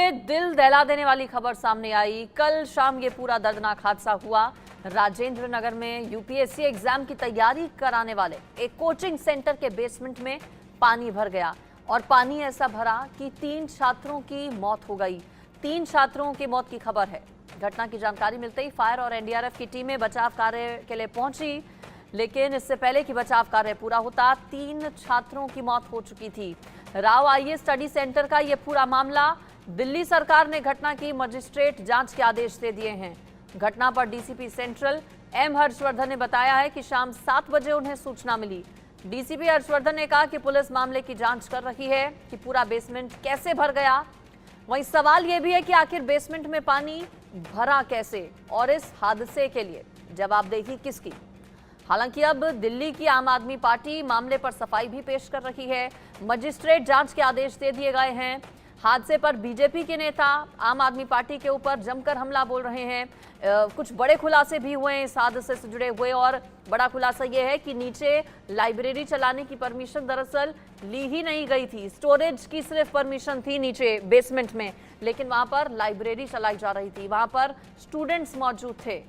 देखिए, दिल दहला देने वाली खबर सामने आई। कल शाम ये पूरा दर्दनाक हादसा हुआ। राजेंद्र नगर में यूपीएससी एग्जाम की तैयारी कराने वाले एक कोचिंग सेंटर के बेसमेंट में पानी भर गया और पानी ऐसा भरा कि 3 छात्रों की मौत हो गई। 3 छात्रों की मौत की खबर है। घटना की जानकारी मिलते ही फायर और एनडीआरएफ की टीमें बचाव कार्य के लिए पहुंची, लेकिन इससे पहले कि बचाव कार्य पूरा होता 3 छात्रों की मौत हो चुकी थी। राव आईएएस स्टडी सेंटर का यह पूरा मामला, दिल्ली सरकार ने घटना की मजिस्ट्रेट जांच के आदेश दे दिए हैं। घटना पर डीसीपी सेंट्रल एम हर्षवर्धन ने बताया है कि शाम 7 बजे उन्हें सूचना मिली। डीसीपी हर्षवर्धन ने कहा कि पुलिस मामले की जांच कर रही है कि पूरा बेसमेंट कैसे भर गया। वहीं सवाल यह भी है कि आखिर बेसमेंट में पानी भरा कैसे और इस हादसे के लिए जवाबदेही किसकी। हालांकि अब दिल्ली की आम आदमी पार्टी मामले पर सफाई भी पेश कर रही है। मजिस्ट्रेट जांच के आदेश दे दिए गए हैं। हादसे पर बीजेपी के नेता आम आदमी पार्टी के ऊपर जमकर हमला बोल रहे हैं। कुछ बड़े खुलासे भी हुए इस हादसे से जुड़े हुए, और बड़ा खुलासा यह है कि नीचे लाइब्रेरी चलाने की परमिशन दरअसल ली ही नहीं गई थी। स्टोरेज की सिर्फ परमिशन थी नीचे बेसमेंट में, लेकिन वहां पर लाइब्रेरी चलाई जा रही थी, वहां पर स्टूडेंट्स मौजूद थे।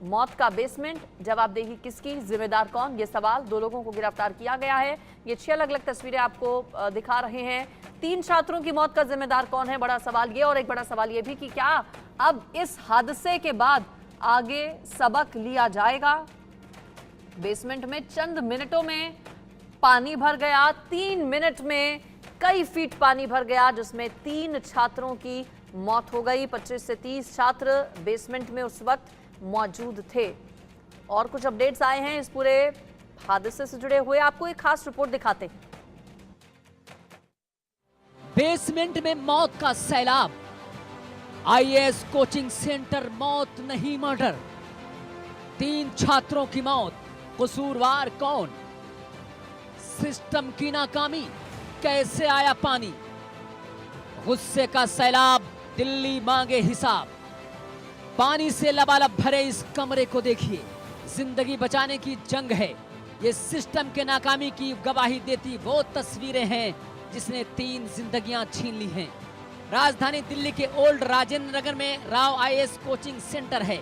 मौत का बेसमेंट, जवाबदेही किसकी, जिम्मेदार कौन, ये सवाल। 2 लोगों को गिरफ्तार किया गया है। ये 6 अलग-अलग तस्वीरें आपको दिखा रहे हैं। 3 छात्रों की मौत का जिम्मेदार कौन है, बड़ा सवाल ये। और एक बड़ा सवाल ये भी कि क्या अब इस हादसे के बाद आगे सबक लिया जाएगा। बेसमेंट में चंद मिनटों में पानी भर गया। 3 मिनट में कई फीट पानी भर गया, जिसमें 3 छात्रों की मौत हो गई। 25 से 30 छात्र बेसमेंट में उस वक्त मौजूद थे। और कुछ अपडेट्स आए हैं इस पूरे हादसे से जुड़े हुए, आपको एक खास रिपोर्ट दिखाते हैं। बेसमेंट में मौत का सैलाब, आईएएस कोचिंग सेंटर मौत नहीं मर्डर। 3 छात्रों की मौत, कसूरवार कौन? सिस्टम की नाकामी, कैसे आया पानी? गुस्से का सैलाब, दिल्ली मांगे हिसाब। पानी से लबालब भरे इस कमरे को देखिए, जिंदगी बचाने की जंग है। ये सिस्टम के नाकामी की गवाही देती वो तस्वीरें हैं जिसने 3 जिंदगियां छीन ली हैं। राजधानी दिल्ली के ओल्ड राजेंद्र नगर में राव आईएएस कोचिंग सेंटर है।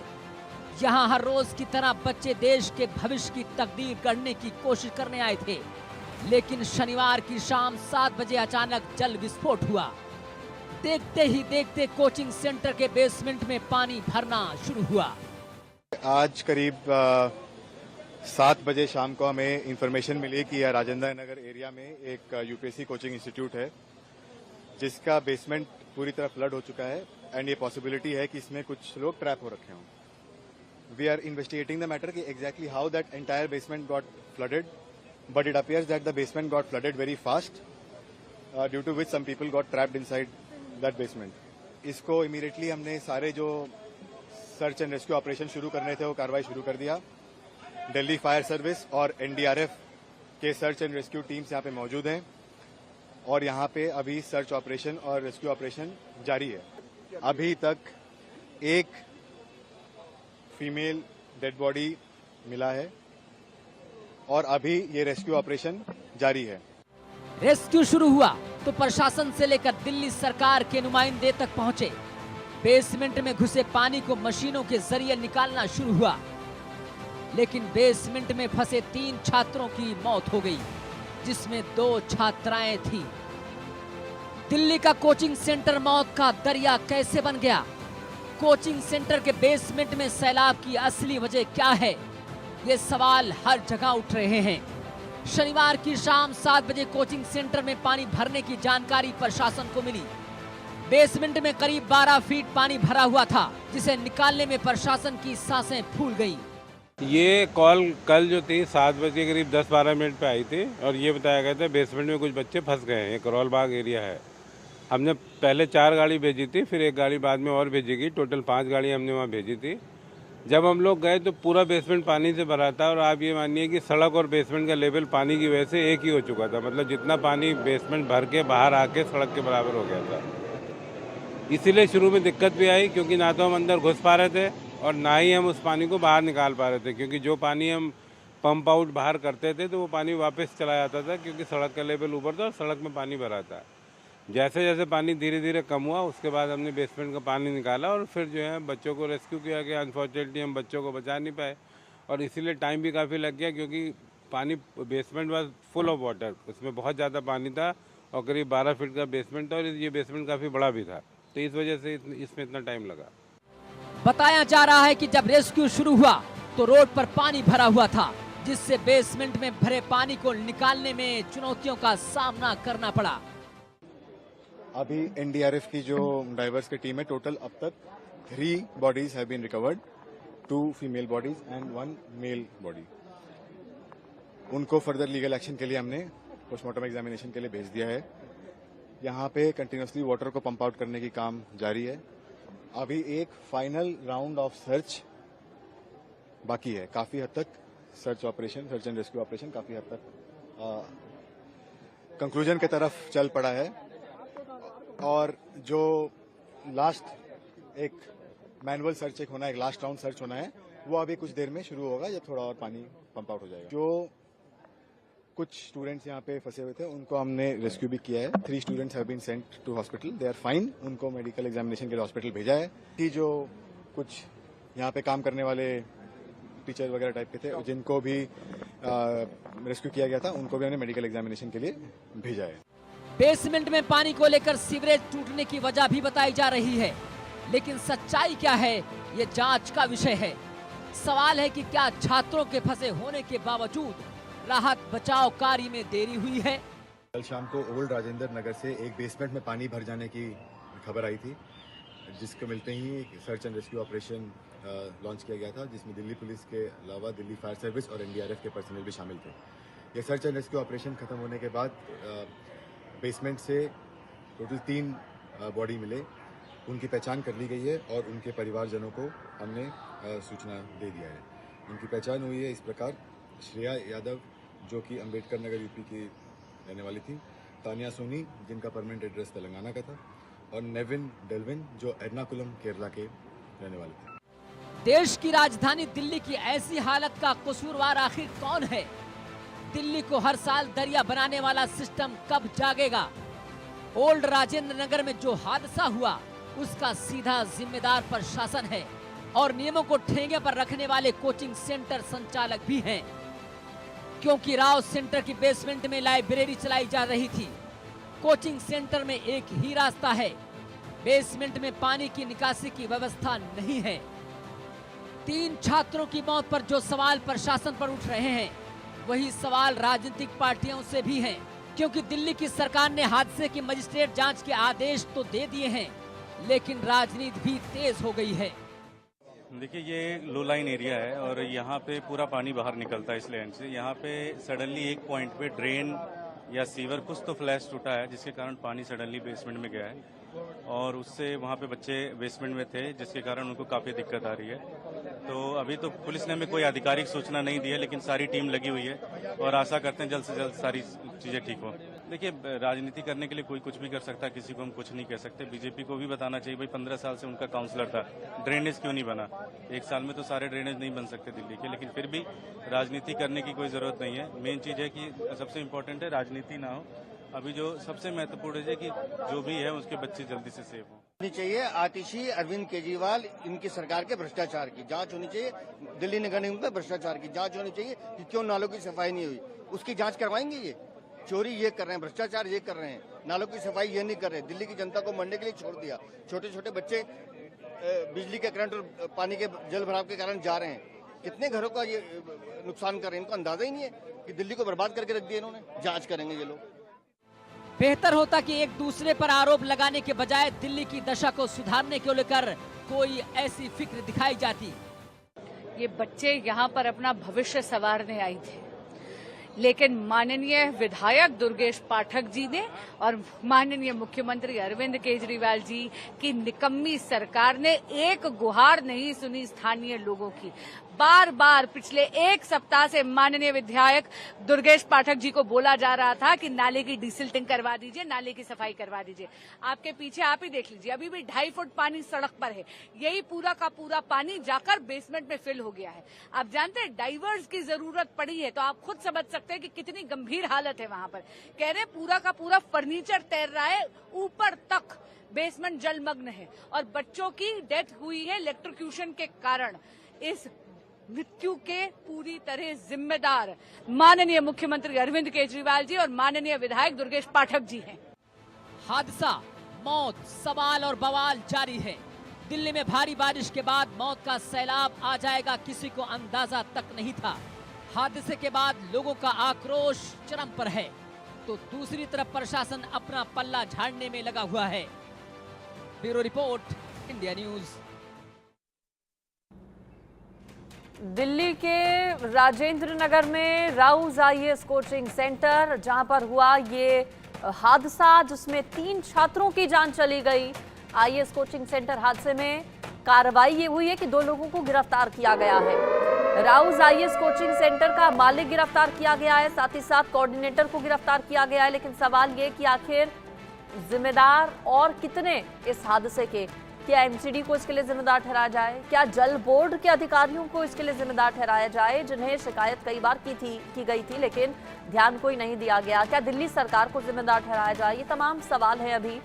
यहाँ हर रोज की तरह बच्चे देश के भविष्य की तकदीर गढ़ने की कोशिश करने आए थे, लेकिन शनिवार की शाम 7 बजे अचानक जल विस्फोट हुआ। देखते ही देखते कोचिंग सेंटर के बेसमेंट में पानी भरना शुरू हुआ। आज करीब 7 बजे शाम को हमें इंफॉर्मेशन मिली कि राजेंद्र नगर एरिया में एक यूपीएससी कोचिंग इंस्टीट्यूट है, जिसका बेसमेंट पूरी तरह फ्लड हो चुका है एंड ये पॉसिबिलिटी है कि इसमें कुछ लोग ट्रैप हो रखे हों। We are investigating the matter कि exactly how that entire basement got flooded, but it appears that the basement got flooded very fast, due to which some people got trapped inside that basement. इसको immediately हमने सारे जो search and rescue operation शुरू करने थे वो कार्रवाई शुरू कर दिया। दिल्ली फायर सर्विस और एनडीआरएफ के सर्च एंड रेस्क्यू टीम्स यहाँ पे मौजूद हैं और यहाँ पे अभी सर्च ऑपरेशन और रेस्क्यू ऑपरेशन जारी है। अभी तक एक फीमेल डेड बॉडी मिला है और अभी ये रेस्क्यू ऑपरेशन जारी है। रेस्क्यू शुरू हुआ तो प्रशासन से लेकर दिल्ली सरकार के नुमाइंदे तक पहुंचे। बेसमेंट में घुसे पानी को मशीनों के जरिए निकालना शुरू हुआ, लेकिन बेसमेंट में फंसे 3 छात्रों की मौत हो गई, जिसमें 2 छात्राएं थीं। दिल्ली का कोचिंग सेंटर मौत का दरिया कैसे बन गया? कोचिंग सेंटर के बेसमेंट में सैलाब की असली वजह क्या है? ये सवाल हर जगह उठ रहे हैं। शनिवार की शाम 7 बजे कोचिंग सेंटर में पानी भरने की जानकारी प्रशासन को मिली। बेसमेंट में करीब 12 फीट पानी भरा हुआ था, जिसे निकालने में प्रशासन की सांसें फूल गईं। ये कॉल कल जो थी 7 बजे करीब 10-12 मिनट पे आई थी और ये बताया गया था बेसमेंट में कुछ बच्चे फंस गए हैं। ये करोल बाग एरिया है। हमने पहले 4 गाड़ी भेजी थी, फिर एक गाड़ी बाद में और भेजी गई। टोटल 5 गाड़ी हमने वहाँ भेजी थी। जब हम लोग गए तो पूरा बेसमेंट पानी से भरा था और आप ये मानिए कि सड़क और बेसमेंट का लेवल पानी की वजह से एक ही हो चुका था। मतलब जितना पानी बेसमेंट भर के बाहर आके सड़क के बराबर हो गया था। इसीलिए शुरू में दिक्कत भी आई, क्योंकि ना तो हम अंदर घुस पा रहे थे और ना ही हम उस पानी को बाहर निकाल पा रहे थे, क्योंकि जो पानी हम पंप आउट बाहर करते थे तो वो पानी वापस चला जाता था, क्योंकि सड़क का लेवल ऊपर था और सड़क में पानी भरा था। जैसे जैसे पानी धीरे धीरे कम हुआ उसके बाद हमने बेसमेंट का पानी निकाला और फिर जो है बच्चों को रेस्क्यू किया गया। अनफॉर्चुनेटली हम बच्चों को बचा नहीं पाए और इसीलिए टाइम भी काफ़ी लग गया क्योंकि पानी basement was full of water, उसमें बहुत ज़्यादा पानी था और करीब 12 फीट का बेसमेंट था और ये बेसमेंट काफ़ी बड़ा भी था, तो इस वजह से इसमें इतना टाइम लगा। बताया जा रहा है कि जब रेस्क्यू शुरू हुआ तो रोड पर पानी भरा हुआ था, जिससे बेसमेंट में भरे पानी को निकालने में चुनौतियों का सामना करना पड़ा। अभी एनडीआरएफ की जो डाइवर्स की टीम है, टोटल अब तक 3 bodies have been recovered, 2 female bodies and 1 male body. उनको फर्दर लीगल एक्शन के लिए हमने पोस्टमार्टम एग्जामिनेशन के लिए भेज दिया है। यहाँ पे कंटिन्यूसली वाटर को पंप आउट करने की काम जारी है। अभी एक फाइनल राउंड ऑफ सर्च बाकी है। काफी हद तक सर्च एंड रेस्क्यू ऑपरेशन काफी हद तक कंक्लूजन की तरफ चल पड़ा है और जो लास्ट एक मैनुअल सर्च एक होना है, एक लास्ट राउंड सर्च होना है, वो अभी कुछ देर में शुरू होगा जब थोड़ा और पानी पंप आउट हो जाएगा। जो कुछ स्टूडेंट्स यहाँ पे फंसे हुए थे उनको हमने रेस्क्यू भी किया है। 3 students have been sent to hospital, they are fine. उनको मेडिकल एग्जामिनेशन के लिए हॉस्पिटल भेजा है। कि जो कुछ यहाँ पे काम करने वाले टीचर वगैरह टाइप के थे जिनको भी रेस्क्यू किया गया था, उनको भी हमने मेडिकल एग्जामिनेशन के लिए भेजा है। बेसमेंट में पानी को लेकर सीवरेज टूटने की वजह भी बताई जा रही है, लेकिन सच्चाई क्या है ये जांच का विषय है। सवाल है कि क्या छात्रों के फंसे होने के बावजूद राहत बचाव कार्य में देरी हुई है। कल शाम को ओल्ड राजेंद्र नगर से एक बेसमेंट में पानी भर जाने की खबर आई थी, जिसको मिलते ही search and rescue operation launch किया गया था, जिसमें दिल्ली पुलिस के अलावा दिल्ली फायर सर्विस और एनडीआरएफ के पर्सनल भी शामिल थे। यह सर्च एंड रेस्क्यू ऑपरेशन खत्म होने के बाद बेसमेंट से टोटल 3 बॉडी मिले, उनकी पहचान कर ली गई है और उनके परिवारजनों को हमने सूचना दे दिया है। उनकी पहचान हुई है इस प्रकार: श्रेया यादव जो कि अंबेडकर नगर यूपी की रहने वाली थी, तानिया सोनी जिनका परमानेंट एड्रेस तेलंगाना का था, और नेविन डेल्विन जो एर्नाकुलम केरला के रहने वाले थे। देश की राजधानी दिल्ली की ऐसी हालत का कसूरवार आखिर कौन है? दिल्ली को हर साल दरिया बनाने वाला सिस्टम कब जागेगा? ओल्ड राजेंद्र नगर में जो हादसा हुआ उसका सीधा जिम्मेदार प्रशासन है और नियमों को ठेंगे पर रखने वाले कोचिंग सेंटर संचालक भी हैं, क्योंकि राव सेंटर की बेसमेंट में लाइब्रेरी चलाई जा रही थी। कोचिंग सेंटर में एक ही रास्ता है, बेसमेंट में पानी की निकासी की व्यवस्था नहीं है। 3 छात्रों की मौत पर जो सवाल प्रशासन पर उठ रहे हैं, वही सवाल राजनीतिक पार्टियों से भी हैं, क्योंकि दिल्ली की सरकार ने हादसे की मजिस्ट्रेट जांच के आदेश तो दे दिए हैं, लेकिन राजनीति भी तेज हो गई है। देखिए, ये लो लाइन एरिया है और यहाँ पे पूरा पानी बाहर निकलता है इस लैंड से। यहाँ पे सडनली एक पॉइंट पे ड्रेन या सीवर कुछ तो फ्लैश टूटा है, जिसके कारण पानी सडनली बेसमेंट में गया है और उससे वहाँ पे बच्चे बेसमेंट में थे, जिसके कारण उनको काफ़ी दिक्कत आ रही है। तो अभी तो पुलिस ने हमें कोई आधिकारिक सूचना नहीं दी है, लेकिन सारी टीम लगी हुई है और आशा करते हैं जल्द से जल्द सारी चीज़ें ठीक हो। देखिए, राजनीति करने के लिए कोई कुछ भी कर सकता है, किसी को हम कुछ नहीं कह सकते। बीजेपी को भी बताना चाहिए, भाई 15 साल से उनका काउंसलर था, ड्रेनेज क्यों नहीं बना? 1 साल में तो सारे ड्रेनेज नहीं बन सकते दिल्ली के, लेकिन फिर भी राजनीति करने की कोई जरूरत नहीं है। मेन चीज़ है कि सबसे इम्पोर्टेंट है राजनीति ना हो। अभी जो सबसे महत्वपूर्ण है कि जो भी है उसके बच्चे जल्दी से सेफ हों। होनी चाहिए आतिशी अरविंद केजरीवाल, इनकी सरकार के भ्रष्टाचार की जांच होनी चाहिए। दिल्ली नगर निगम में भ्रष्टाचार की जांच होनी चाहिए कि क्यों नालों की सफाई नहीं हुई, उसकी जांच करवाएंगे। ये चोरी ये कर रहे हैं, भ्रष्टाचार ये कर रहे हैं, नालों की सफाई ये नहीं कर रहे। दिल्ली की जनता को मरने के लिए छोड़ दिया। छोटे छोटे बच्चे बिजली के करंट और पानी के जल भराव के कारण जा रहे हैं। कितने घरों का ये नुकसान कर रहे हैं, इनको अंदाजा ही नहीं है कि दिल्ली को बर्बाद करके रख दिया इन्होंने। जांच करेंगे ये लोग। बेहतर होता कि एक दूसरे पर आरोप लगाने के बजाय दिल्ली की दशा को सुधारने को लेकर कोई ऐसी फिक्र दिखाई जाती। ये बच्चे यहाँ पर अपना भविष्य संवारने आई थे, लेकिन माननीय विधायक दुर्गेश पाठक जी ने और माननीय मुख्यमंत्री अरविंद केजरीवाल जी की निकम्मी सरकार ने एक गुहार नहीं सुनी स्थानीय लोगों की। बार बार पिछले एक सप्ताह से माननीय विधायक दुर्गेश पाठक जी को बोला जा रहा था कि नाले की डिसिल्टिंग करवा दीजिए, नाले की सफाई करवा दीजिए। आपके पीछे आप ही देख लीजिए, अभी भी 2.5 फुट पानी सड़क पर है। यही पूरा का पूरा पानी जाकर बेसमेंट में फिल हो गया है। आप जानते हैं डाइवर्स की जरूरत पड़ी है तो आप खुद समझ सकते हैं कि कितनी गंभीर हालत है वहां पर। कह रहे पूरा का पूरा फर्नीचर तैर रहा है, ऊपर तक बेसमेंट जलमग्न है और बच्चों की डेथ हुई है इलेक्ट्रोक्यूशन के कारण। इस मृत्यु के पूरी तरह जिम्मेदार माननीय मुख्यमंत्री अरविंद केजरीवाल जी और माननीय विधायक दुर्गेश पाठक जी हैं। हादसा, मौत, सवाल और बवाल जारी है। दिल्ली में भारी बारिश के बाद मौत का सैलाब आ जाएगा, किसी को अंदाजा तक नहीं था। हादसे के बाद लोगों का आक्रोश चरम पर है तो दूसरी तरफ प्रशासन अपना पल्ला झाड़ने में लगा हुआ है। Bureau report, India news. Delhi के राजेंद्र नगर में राउज आईएएस कोचिंग सेंटर, जहां पर हुआ ये हादसा जिसमें 3 छात्रों की जान चली गई। आईएएस कोचिंग सेंटर हादसे में कार्रवाई ये हुई है कि 2 लोगों को गिरफ्तार किया गया है। राउज आईएएस कोचिंग सेंटर का मालिक गिरफ्तार किया गया है, साथ ही साथ कोऑर्डिनेटर को गिरफ्तार किया गया है। लेकिन सवाल ये कि आखिर जिम्मेदार और कितने इस हादसे के? क्या एमसीडी को इसके लिए जिम्मेदार ठहराया जाए? क्या जल बोर्ड के अधिकारियों को इसके लिए जिम्मेदार ठहराया जाए, जिन्हें शिकायत कई बार की गई थी लेकिन ध्यान कोई नहीं दिया गया? क्या दिल्ली सरकार को जिम्मेदार ठहराया जाए? ये तमाम सवाल है। अभी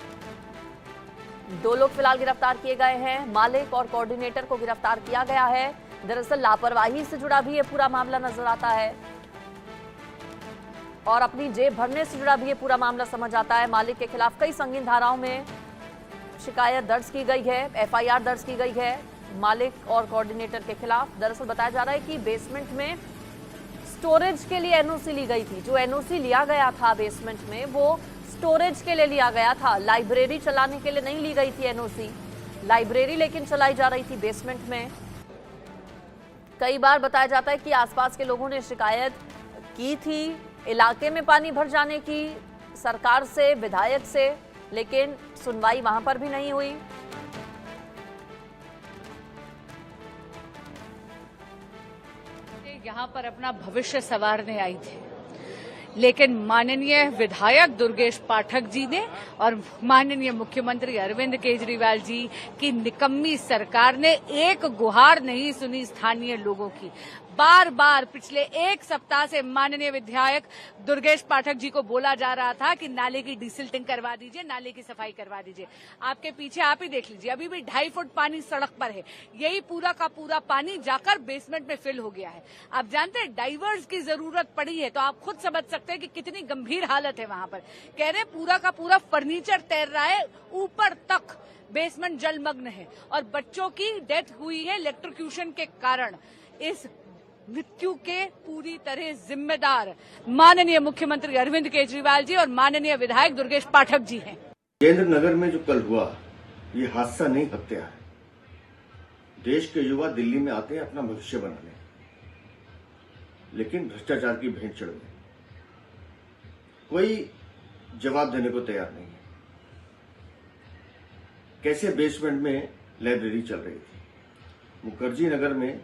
2 लोग फिलहाल गिरफ्तार किए गए हैं, मालिक और कोऑर्डिनेटर को गिरफ्तार किया गया है। दरअसल लापरवाही से जुड़ा भी ये पूरा मामला नजर आता है और अपनी जेब भरने से जुड़ा भी ये पूरा मामला समझ आता है। मालिक के खिलाफ कई संगीन धाराओं में शिकायत दर्ज की गई है, एफआईआर दर्ज की गई है मालिक और कोऑर्डिनेटर के खिलाफ। दरअसल बताया जा रहा है कि बेसमेंट में स्टोरेज के लिए एनओसी ली गई थी। जो एनओसी लिया गया था बेसमेंट में वो स्टोरेज के लिए लिया गया था, लाइब्रेरी चलाने के लिए नहीं ली गई थी एनओसी। लाइब्रेरी लेकिन चलाई जा रही थी बेसमेंट में। कई बार बताया जाता है कि आसपास के लोगों ने शिकायत की थी इलाके में पानी भर जाने की सरकार से, विधायक से, लेकिन सुनवाई वहां पर भी नहीं हुई। यहाँ पर अपना भविष्य संवारने आई थी, लेकिन माननीय विधायक दुर्गेश पाठक जी ने और माननीय मुख्यमंत्री अरविंद केजरीवाल जी की निकम्मी सरकार ने एक गुहार नहीं सुनी स्थानीय लोगों की। बार बार पिछले एक सप्ताह से माननीय विधायक दुर्गेश पाठक जी को बोला जा रहा था कि नाले की डिसिल्टिंग करवा दीजिए, नाले की सफाई करवा दीजिए। आपके पीछे आप ही देख लीजिए, अभी भी 2.5 फुट पानी सड़क पर है। यही पूरा का पूरा पानी जाकर बेसमेंट में फिल हो गया है। आप जानते हैं डाइवर्स की जरूरत पड़ी है तो आप खुद समझ सकते हैं कि कितनी गंभीर हालत है वहां पर। कह रहे पूरा का पूरा फर्नीचर तैर रहा है, ऊपर तक बेसमेंट जलमग्न है और बच्चों की डेथ हुई है इलेक्ट्रोक्यूशन के कारण। इस मृत्यु के पूरी तरह जिम्मेदार माननीय मुख्यमंत्री अरविंद केजरीवाल जी और माननीय विधायक दुर्गेश पाठक जी हैं। राजेंद्र नगर में जो कल हुआ ये हादसा नहीं, हत्या है। देश के युवा दिल्ली में आते हैं अपना भविष्य बनाने, लेकिन भ्रष्टाचार की भेंट चढ़ गई। कोई जवाब देने को तैयार नहीं है। कैसे बेसमेंट में लाइब्रेरी चल रही थी। मुखर्जी नगर में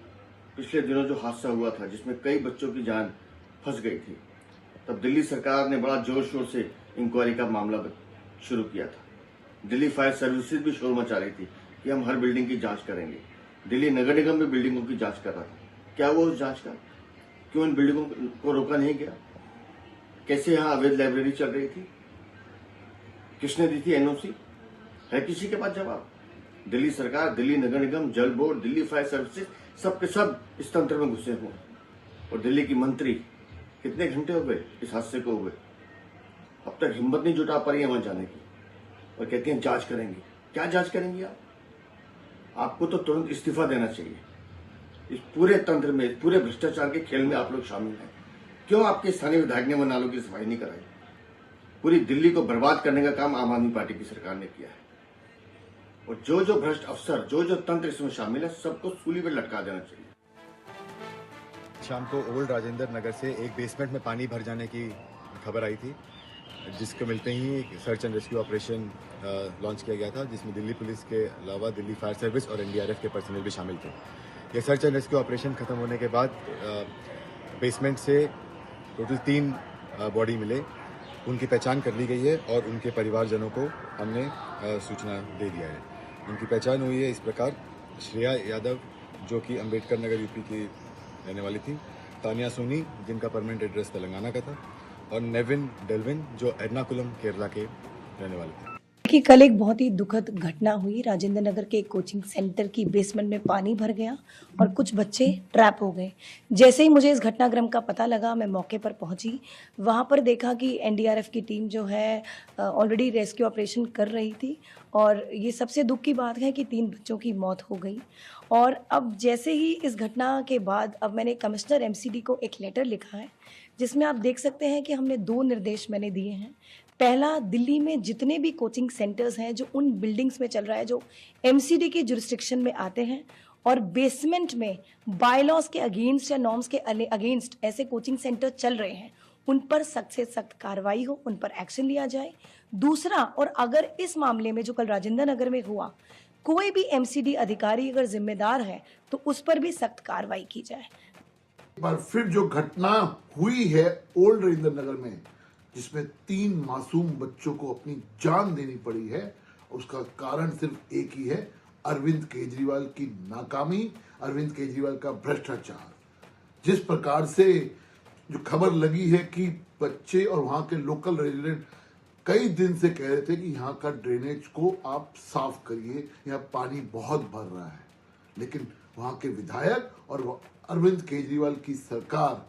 पिछले दिनों जो हादसा हुआ था जिसमें कई बच्चों की जान फंस गई थी, तब दिल्ली सरकार ने बड़ा जोर शोर से इंक्वायरी का मामला शुरू किया था। दिल्ली फायर सर्विसेज भी शोर मचा रही थी कि हम हर बिल्डिंग की जांच करेंगे। दिल्ली नगर निगम भी बिल्डिंगों की जांच कर रहा था। क्या वो उस जांच का? क्यों इन बिल्डिंगों को रोका नहीं गया? कैसे यहाँ अवैध लाइब्रेरी चल रही थी? किसने दी थी एनओसी? है किसी के पास जवाब? दिल्ली सरकार, दिल्ली नगर निगम, जल बोर्ड, दिल्ली फायर सर्विसेज सब के सब इस तंत्र में घुसे हुए हैं। और दिल्ली की मंत्री कितने घंटे हो गए इस हादसे को हुए, अब तक हिम्मत नहीं जुटा पा रही है वहां जाने की और कहती हैं जांच करेंगे। क्या जांच करेंगी आप? आपको तो तुरंत इस्तीफा देना चाहिए। इस पूरे तंत्र में, इस पूरे भ्रष्टाचार के खेल में आप लोग शामिल हैं। क्यों आपके स्थानीय विधायक ने वो नालों की सफाई नहीं कराई? पूरी दिल्ली को बर्बाद करने का काम आम आदमी पार्टी की सरकार ने किया है। और जो जो भ्रष्ट अफसर, जो जो तंत्र इसमें शामिल है, सबको सूली पर लटका देना चाहिए। शाम को ओल्ड राजेंद्र नगर से एक बेसमेंट में पानी भर जाने की खबर आई थी, जिसको मिलते ही एक search and rescue operation launch किया गया था, जिसमें दिल्ली पुलिस के अलावा दिल्ली फायर सर्विस और एनडीआरएफ के पर्सनल भी शामिल थे। ये सर्च एंड रेस्क्यू ऑपरेशन खत्म होने के बाद बेसमेंट से टोटल 3 बॉडी मिले, उनकी पहचान कर ली गई है और उनके परिवारजनों को हमने सूचना दे दिया है। उनकी पहचान हुई है इस प्रकार: श्रेया यादव जो कि अंबेडकर नगर यूपी की रहने वाली थी, तानिया सोनी जिनका परमानेंट एड्रेस तेलंगाना का था, और नेविन डेल्विन जो एर्नाकुलम केरला के रहने वाले थे। कि कल एक बहुत ही दुखद घटना हुई। राजेंद्र नगर के एक कोचिंग सेंटर की बेसमेंट में पानी भर गया और कुछ बच्चे ट्रैप हो गए। जैसे ही मुझे इस घटनाक्रम का पता लगा, मैं मौके पर पहुंची। वहां पर देखा कि एनडीआरएफ की टीम जो है ऑलरेडी रेस्क्यू ऑपरेशन कर रही थी, और ये सबसे दुख की बात है कि 3 बच्चों की मौत हो गई। और अब जैसे ही इस घटना के बाद अब मैंने कमिश्नर एमसीडी को एक लेटर लिखा है, जिसमें आप देख सकते हैं कि हमने 2 निर्देश मैंने दिए हैं। पहला, दिल्ली में जितने भी कोचिंग सेंटर्स हैं जो उन बिल्डिंग्स में चल रहा है जो एमसीडी के जुरिस्डिक्शन में आते हैं और बेसमेंट में बायलॉज के अगेंस्ट या नॉर्म्स के अगेंस्ट ऐसे कोचिंग सेंटर चल रहे हैं, उन पर सख्त से सख्त कार्रवाई हो, उन पर एक्शन लिया जाए। दूसरा, और अगर इस मामले में जो कल राजेंद्र नगर में हुआ, कोई भी एमसीडी अधिकारी अगर जिम्मेदार है तो उस पर भी सख्त कार्रवाई की जाए। पर फिर जो घटना हुई है ओल्ड राजेंद्र नगर में, जिसमें 3 मासूम बच्चों को अपनी जान देनी पड़ी है, उसका कारण सिर्फ एक ही है: अरविंद केजरीवाल की नाकामी, अरविंद केजरीवाल का भ्रष्टाचार। जिस प्रकार से जो खबर लगी है कि बच्चे और वहां के लोकल रेजिडेंट कई दिन से कह रहे थे कि यहाँ का ड्रेनेज को आप साफ करिए, यहाँ पानी बहुत भर रहा है, लेकिन वहां के विधायक और अरविंद केजरीवाल की सरकार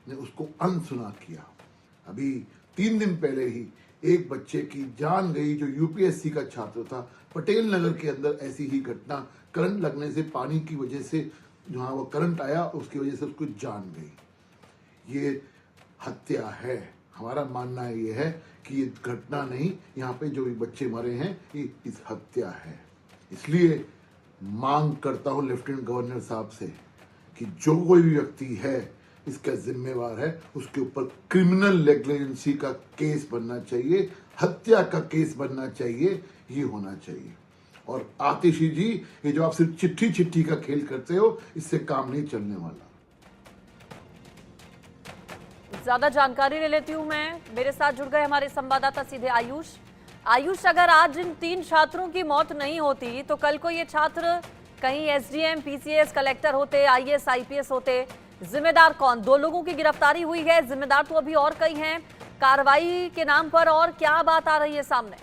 ने उसको अनसुना किया। अभी 3 दिन पहले ही एक बच्चे की जान गई जो यूपीएससी का छात्र था। पटेल नगर के अंदर ऐसी ही घटना, करंट लगने से, पानी की वजह से जहाँ वो करंट आया उसकी वजह से उसको जान गई। ये हत्या है। हमारा मानना ये है कि ये घटना नहीं, यहाँ पे जो भी बच्चे मरे हैं ये इस हत्या है। इसलिए मांग करता हूँ लेफ्टिनेंट गवर्नर साहब से कि जो कोई भी व्यक्ति है इसका जिम्मेवार है, उसके ऊपर क्रिमिनल नेग्लिजेंसी का केस बनना चाहिए, हत्या का केस बनना चाहिए, ये होना चाहिए। और आतिशी जी, ये जो आप सिर्फ चिट्ठी का खेल करते हो, इससे काम नहीं चलने वाला। ज्यादा जानकारी ले लेती हूं मैं। मेरे साथ जुड़ गए हमारे संवाददाता सीधे आयुष, अगर आज इन 3 छात्रों की मौत नहीं होती तो कल को ये छात्र कहीं एसडीएम, पीसीएस, कलेक्टर होते, आईएएस, आईपीएस होते। जिम्मेदार कौन? 2 लोगों की गिरफ्तारी हुई है, जिम्मेदार तो अभी और कई हैं। कार्रवाई के नाम पर और क्या बात आ रही है सामने?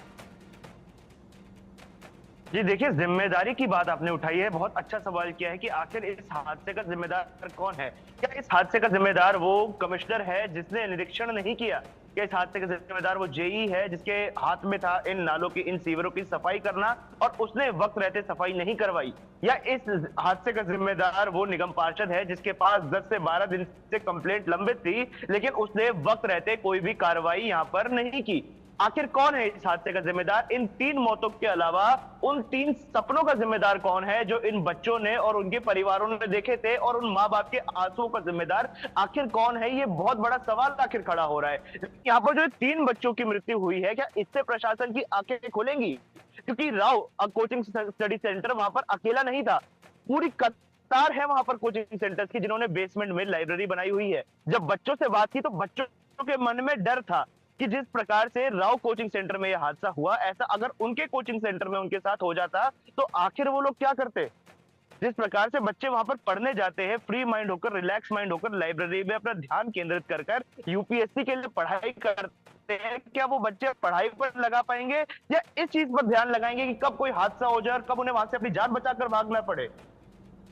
जी देखिए, जिम्मेदारी की बात आपने उठाई है, बहुत अच्छा सवाल किया है कि आखिर इस हादसे का जिम्मेदार कौन है। क्या इस हादसे का जिम्मेदार वो कमिश्नर है जिसने निरीक्षण नहीं किया? क्या इस हादसे का जिम्मेदार वो जेई है जिसके हाथ में था इन नालों की, इन सीवरों की सफाई करना, और उसने वक्त रहते सफाई नहीं करवाई? या इस हादसे का जिम्मेदार वो निगम पार्षद है जिसके पास 10 से 12 दिन से कंप्लेंट लंबित थी, लेकिन उसने वक्त रहते कोई भी कार्रवाई यहाँ पर नहीं की? आखिर कौन है इस हादसे का जिम्मेदार? इन 3 मौतों के अलावा उन 3 सपनों का जिम्मेदार कौन है जो इन बच्चों ने और उनके परिवारों ने देखे थे, और उन माँ बाप के आंसुओं का जिम्मेदार आखिर कौन है? ये बहुत बड़ा सवाल आखिर खड़ा हो रहा है। यहाँ पर जो 3 बच्चों की मृत्यु हुई है, क्या इससे प्रशासन की आंखें खुलेंगी? क्योंकि राव कोचिंग स्टडी सेंटर वहां पर अकेला नहीं था, पूरी कतार है वहां पर कोचिंग सेंटर्स की जिन्होंने बेसमेंट में लाइब्रेरी बनाई हुई है। जब बच्चों से बात की तो बच्चों के मन में डर था कि जिस प्रकार से राव कोचिंग सेंटर में यह हादसा हुआ, ऐसा अगर उनके कोचिंग सेंटर में उनके साथ हो जाता तो आखिर वो लोग क्या करते? जिस प्रकार से बच्चे वहां पर पढ़ने जाते हैं, फ्री माइंड होकर, रिलैक्स माइंड होकर, लाइब्रेरी में अपना ध्यान केंद्रित कर यूपीएससी के लिए पढ़ाई करते हैं, क्या वो बच्चे पढ़ाई पर लगा पाएंगे या इस चीज पर ध्यान लगाएंगे कि कब कोई हादसा हो जाए और कब उन्हें वहां से अपनी जान बचाकर भागना पड़े?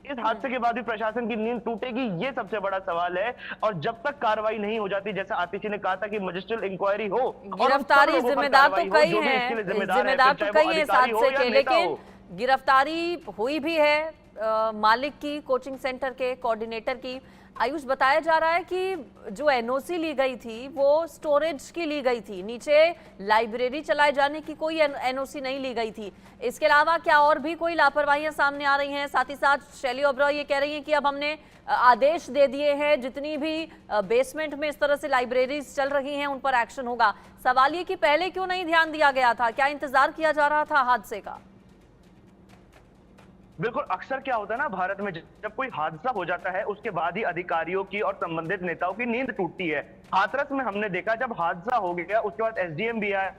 इस हादसे के बाद भी प्रशासन की नींद टूटेगी, ये सबसे बड़ा सवाल है। और जब तक कार्रवाई नहीं हो जाती, जैसे आतिशी ने कहा था कि मजिस्ट्रियल इंक्वायरी हो, गिरफ्तारी जिम्मेदार तो कई हैं, जिम्मेदार तो कई हैं इस हादसे के, लेकिन गिरफ्तारी हुई भी है मालिक की, कोचिंग सेंटर के कोऑर्डिनेटर की। आयुष, बताया जा रहा है कि जो एनओसी ली गई थी वो स्टोरेज की ली गई थी, नीचे लाइब्रेरी चलाए जाने की कोई एनओसी नहीं ली गई थी। इसके अलावा क्या और भी कोई लापरवाहियां सामने आ रही हैं? साथ ही साथ शैली ओबरॉय ये कह रही हैं कि अब हमने आदेश दे दिए हैं, जितनी भी बेसमेंट में इस तरह से लाइब्रेरीज चल रही हैं उन पर एक्शन होगा। सवाल ये कि पहले क्यों नहीं ध्यान दिया गया था? क्या इंतजार किया जा रहा था हादसे का? बिल्कुल, अक्सर क्या होता है ना भारत में, जब कोई हादसा हो जाता है उसके बाद ही अधिकारियों की और संबंधित नेताओं की नींद टूटती है। हाथरस में हमने देखा जब हादसा हो गया उसके बाद एसडीएम भी आए,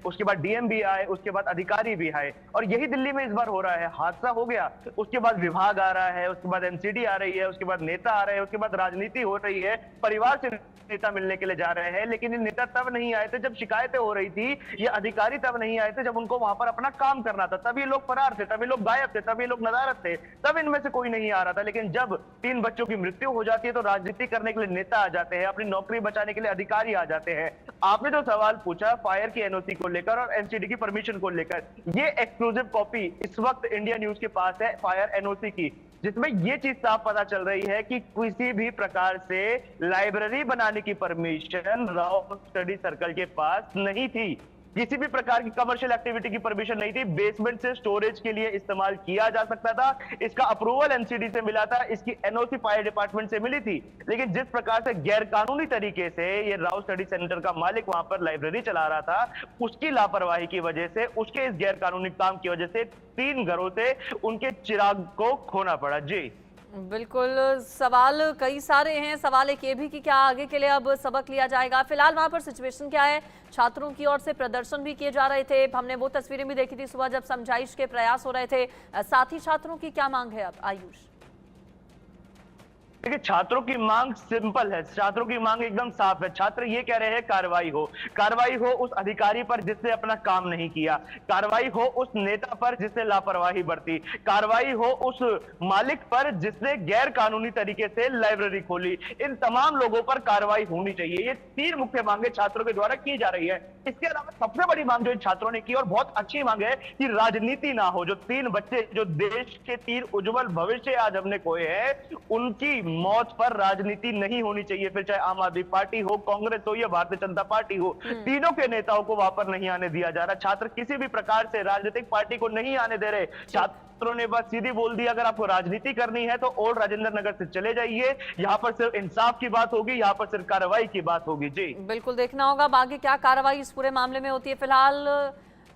उसके बाद डीएम भी आए, उसके बाद अधिकारी भी आए, और यही दिल्ली में इस बार हो रहा है। हादसा हो गया उसके बाद विभाग आ रहा है, उसके बाद एनसीडी आ रही है, उसके बाद नेता आ रहे हैं, उसके बाद राजनीति हो रही है, परिवार से नेता मिलने के लिए जा रहे हैं। लेकिन ये नेता तब नहीं आए थे जब शिकायतें हो रही थी, ये अधिकारी तब नहीं आए थे जब उनको वहां पर अपना काम करना था। तभी लोग फरार थे, तभी लोग गायब थे, तभी लोग नदारत थे, तब इनमें से कोई नहीं आ रहा था। लेकिन जब 3 बच्चों की मृत्यु हो जाती है तो राजनीति करने के लिए नेता आ जाते हैं, अपनी नौकरी बचाने के लिए अधिकारी आ जाते हैं। आपने जो सवाल पूछा फायर की एनओसी को लेकर और एनसीडी की परमिशन को लेकर, ये एक्सक्लूसिव कॉपी इस वक्त इंडिया न्यूज के पास है फायर एनओसी की, जिसमें ये चीज साफ पता चल रही है कि किसी भी प्रकार से लाइब्रेरी बनाने की परमिशन राव स्टडी सर्कल के पास नहीं थी, किसी भी प्रकार की कमर्शियल एक्टिविटी की परमिशन नहीं थी। बेसमेंट से स्टोरेज के लिए इस्तेमाल किया जा सकता था, इसका अप्रूवल एनसीडी से मिला था, इसकी एनओसी फायर डिपार्टमेंट से मिली थी। लेकिन जिस प्रकार से गैरकानूनी तरीके से ये राव स्टडी सेंटर का मालिक वहां पर लाइब्रेरी चला रहा था, उसकी लापरवाही की वजह से, उसके इस गैरकानूनी काम की वजह से 3 घरों से उनके चिराग को खोना पड़ा। जी बिल्कुल, सवाल कई सारे हैं। सवाल एक ये भी कि क्या आगे के लिए अब सबक लिया जाएगा? फिलहाल वहां पर सिचुएशन क्या है? छात्रों की ओर से प्रदर्शन भी किए जा रहे थे, हमने वो तस्वीरें भी देखी थी सुबह जब समझाइश के प्रयास हो रहे थे। साथ ही छात्रों की क्या मांग है अब, आयुष? देखिए, छात्रों की मांग सिंपल है, छात्रों की मांग एकदम साफ है। छात्र ये कह रहे हैं कार्रवाई हो उस अधिकारी पर जिसने अपना काम नहीं किया, कार्रवाई हो उस नेता पर जिसने लापरवाही बरती, कार्रवाई हो उस मालिक पर जिसने गैर कानूनी तरीके से लाइब्रेरी खोली। इन तमाम लोगों पर कार्रवाई होनी चाहिए। ये 3 मुख्य मांगे छात्रों के द्वारा की जा रही है। इसके अलावा सबसे बड़ी मांग जो इन छात्रों ने की और बहुत अच्छी मांग है कि राजनीति ना हो। जो 3 बच्चे, जो देश के 3 उज्जवल भविष्य आज हमने खोए हैं, उनकी मौत पर राजनीति नहीं होनी चाहिए। फिर चाहे आम आदमी पार्टी हो, कांग्रेस हो या भारतीय जनता पार्टी हो, तीनों के नेताओं को वहां पर नहीं आने दिया जा रहा। छात्र किसी भी प्रकार से राजनीतिक पार्टी को नहीं आने दे रहे। छात्रों ने बस सीधी बोल दिया, अगर आपको राजनीति करनी है तो ओल्ड राजेंद्र नगर से चले जाइए, यहाँ पर सिर्फ इंसाफ की बात होगी, यहाँ पर सिर्फ कार्रवाई की बात होगी। जी बिल्कुल, देखना होगा आगे क्या कार्रवाई इस पूरे मामले में होती है। फिलहाल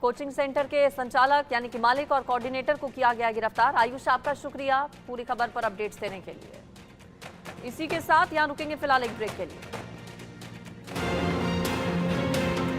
कोचिंग सेंटर के संचालक यानी कि मालिक और कोऑर्डिनेटर को किया गया गिरफ्तार। आयुष, आपका शुक्रिया पूरी खबर पर अपडेट्स देने के लिए। इसी के साथ यहाँ रुकेंगे फिलहाल एक ब्रेक के लिए।